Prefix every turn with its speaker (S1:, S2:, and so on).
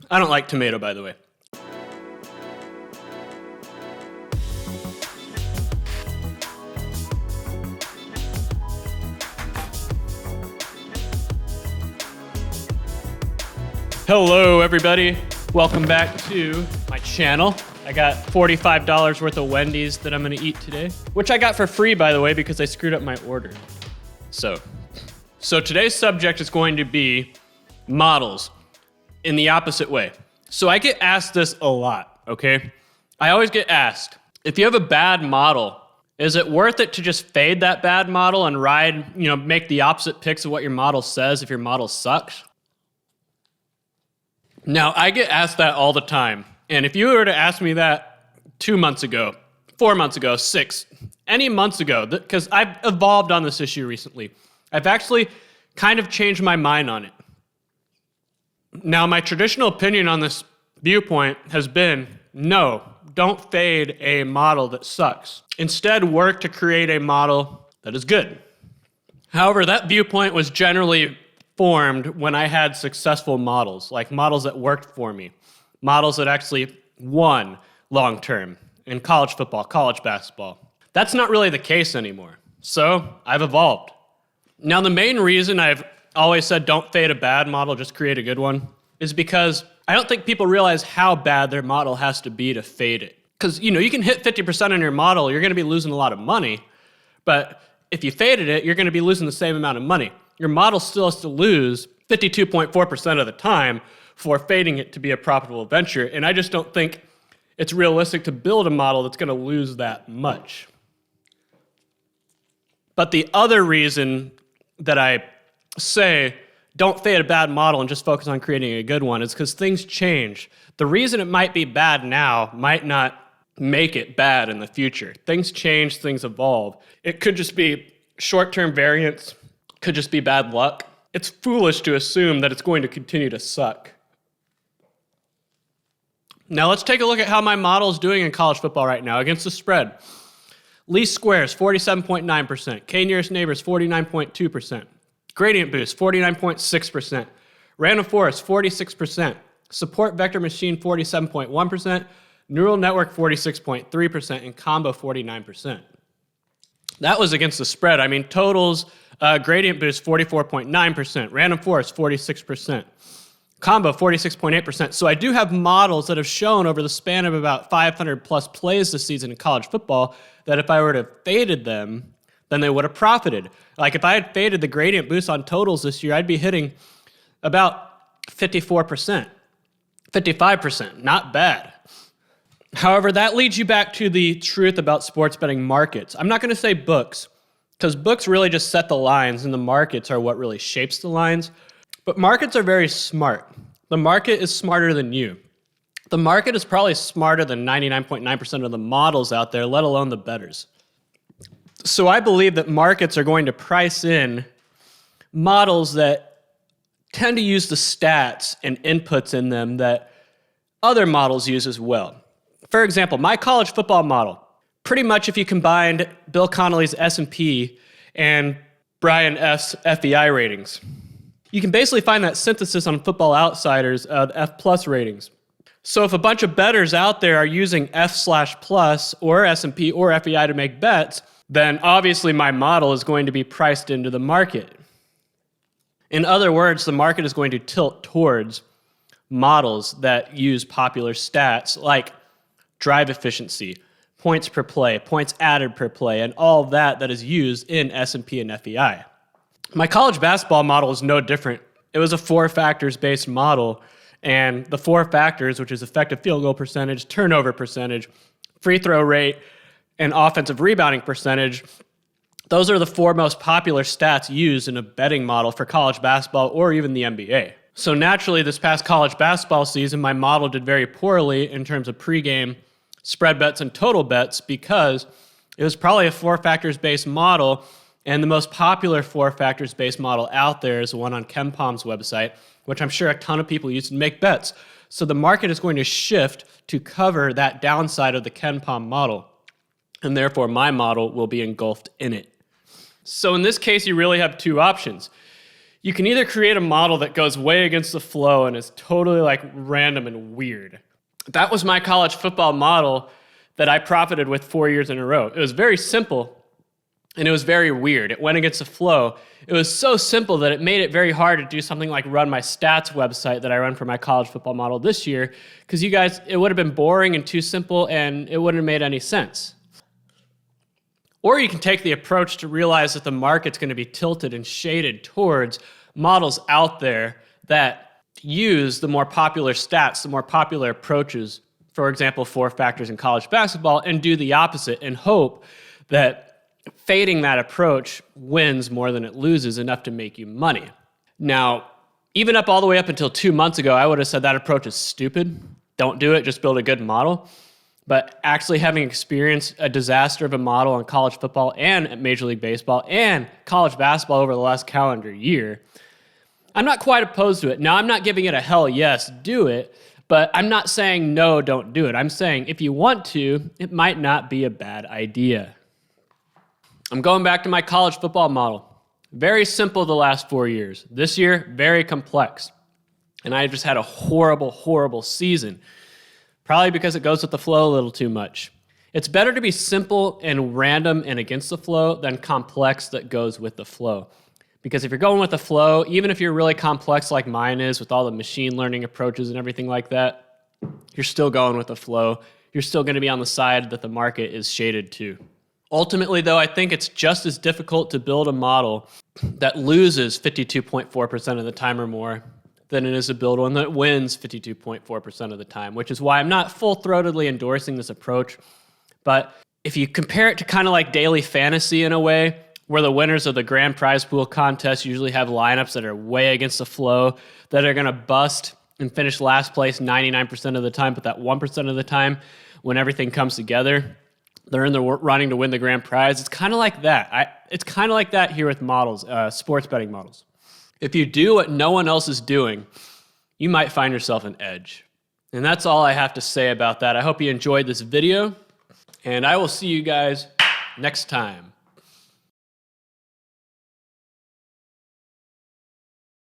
S1: I don't like tomato, by the way. Hello, everybody. Welcome back to my channel. I got $45 worth of Wendy's that I'm gonna eat today, which I got for free, by the way, because I screwed up my order. So today's subject is going to be models in the opposite way. So I get asked this a lot, okay? I always get asked, if you have a bad model, is it worth it to just fade that bad model and make the opposite picks of what your model says if your model sucks? Now, I get asked that all the time. And if you were to ask me that 2 months ago, 4 months ago, 6, any months ago, because I've evolved on this issue recently, I've actually kind of changed my mind on it. Now, my traditional opinion on this viewpoint has been, no, don't fade a model that sucks. Instead, work to create a model that is good. However, that viewpoint was generally formed when I had successful models, like models that worked for me, models that actually won long-term in college football, college basketball. That's not really the case anymore. So I've evolved. Now, the main reason I've always said don't fade a bad model, just create a good one, is because I don't think people realize how bad their model has to be to fade it. Because, you can hit 50% on your model, you're going to be losing a lot of money, but if you faded it, you're going to be losing the same amount of money. Your model still has to lose 52.4% of the time for fading it to be a profitable venture, and I just don't think it's realistic to build a model that's going to lose that much. But the other reason that I say don't fade a bad model and just focus on creating a good one is because things change. The reason it might be bad now might not make it bad in the future. Things change, things evolve. It could just be short-term variance, could just be bad luck. It's foolish to assume that it's going to continue to suck. Now let's take a look at how my model is doing in college football right now against the spread. Least squares, 47.9%. K nearest neighbors, 49.2%. Gradient boost, 49.6%. Random forest, 46%. Support vector machine, 47.1%. Neural network, 46.3%. And combo, 49%. That was against the spread. I mean, totals, gradient boost, 44.9%. Random forest, 46%. Combo, 46.8%. So I do have models that have shown over the span of about 500 plus plays this season in college football that if I were to have faded them, then they would have profited. Like if I had faded the gradient boost on totals this year, I'd be hitting about 54%, 55%, not bad. However, that leads you back to the truth about sports betting markets. I'm not going to say books, because books really just set the lines and the markets are what really shapes the lines. But markets are very smart. The market is smarter than you. The market is probably smarter than 99.9% of the models out there, let alone the bettors. So I believe that markets are going to price in models that tend to use the stats and inputs in them that other models use as well. For example, my college football model, pretty much if you combined Bill Connolly's S&P and Brian F's FEI ratings, you can basically find that synthesis on Football Outsiders of F+ ratings. So if a bunch of bettors out there are using F/plus or S&P or FEI to make bets, then obviously my model is going to be priced into the market. In other words, the market is going to tilt towards models that use popular stats like drive efficiency, points per play, points added per play, and all of that is used in S&P and FEI. My college basketball model is no different. It was a 4 factors based model, and the 4 factors, which is effective field goal percentage, turnover percentage, free throw rate, and offensive rebounding percentage, those are the 4 most popular stats used in a betting model for college basketball or even the NBA. So naturally, this past college basketball season, my model did very poorly in terms of pregame, spread bets, and total bets because it was probably a 4 factors based model. And the most popular 4 factors based model out there is the one on KenPom's website, which I'm sure a ton of people use to make bets. So the market is going to shift to cover that downside of the KenPom model. And therefore, my model will be engulfed in it. So in this case, you really have 2 options. You can either create a model that goes way against the flow and is totally like random and weird. That was my college football model that I profited with 4 years in a row. It was very simple and it was very weird. It went against the flow. It was so simple that it made it very hard to do something like run my stats website that I run for my college football model this year, because you guys, it would have been boring and too simple and it wouldn't have made any sense. Or you can take the approach to realize that the market's going to be tilted and shaded towards models out there that use the more popular stats, the more popular approaches, for example, 4 factors in college basketball, and do the opposite and hope that fading that approach wins more than it loses enough to make you money. Now, even all the way up until 2 months ago, I would have said that approach is stupid. Don't do it, just build a good model. But actually having experienced a disaster of a model in college football and at Major League Baseball and college basketball over the last calendar year, I'm not quite opposed to it. Now, I'm not giving it a hell yes, do it, but I'm not saying no, don't do it. I'm saying if you want to, it might not be a bad idea. I'm going back to my college football model. Very simple the last 4 years. This year, very complex. And I just had a horrible, horrible season. Probably because it goes with the flow a little too much. It's better to be simple and random and against the flow than complex that goes with the flow. Because if you're going with the flow, even if you're really complex like mine is with all the machine learning approaches and everything like that, you're still going with the flow. You're still going to be on the side that the market is shaded to. Ultimately, though, I think it's just as difficult to build a model that loses 52.4% of the time or more than it is to build one that wins 52.4% of the time, which is why I'm not full-throatedly endorsing this approach. But if you compare it to kind of like daily fantasy in a way, where the winners of the grand prize pool contest usually have lineups that are way against the flow, that are going to bust and finish last place 99% of the time, but that 1% of the time, when everything comes together, they're in the running to win the grand prize. It's kind of like that. It's kind of like that here with models, sports betting models. If you do what no one else is doing, you might find yourself an edge. And that's all I have to say about that. I hope you enjoyed this video, and I will see you guys next time.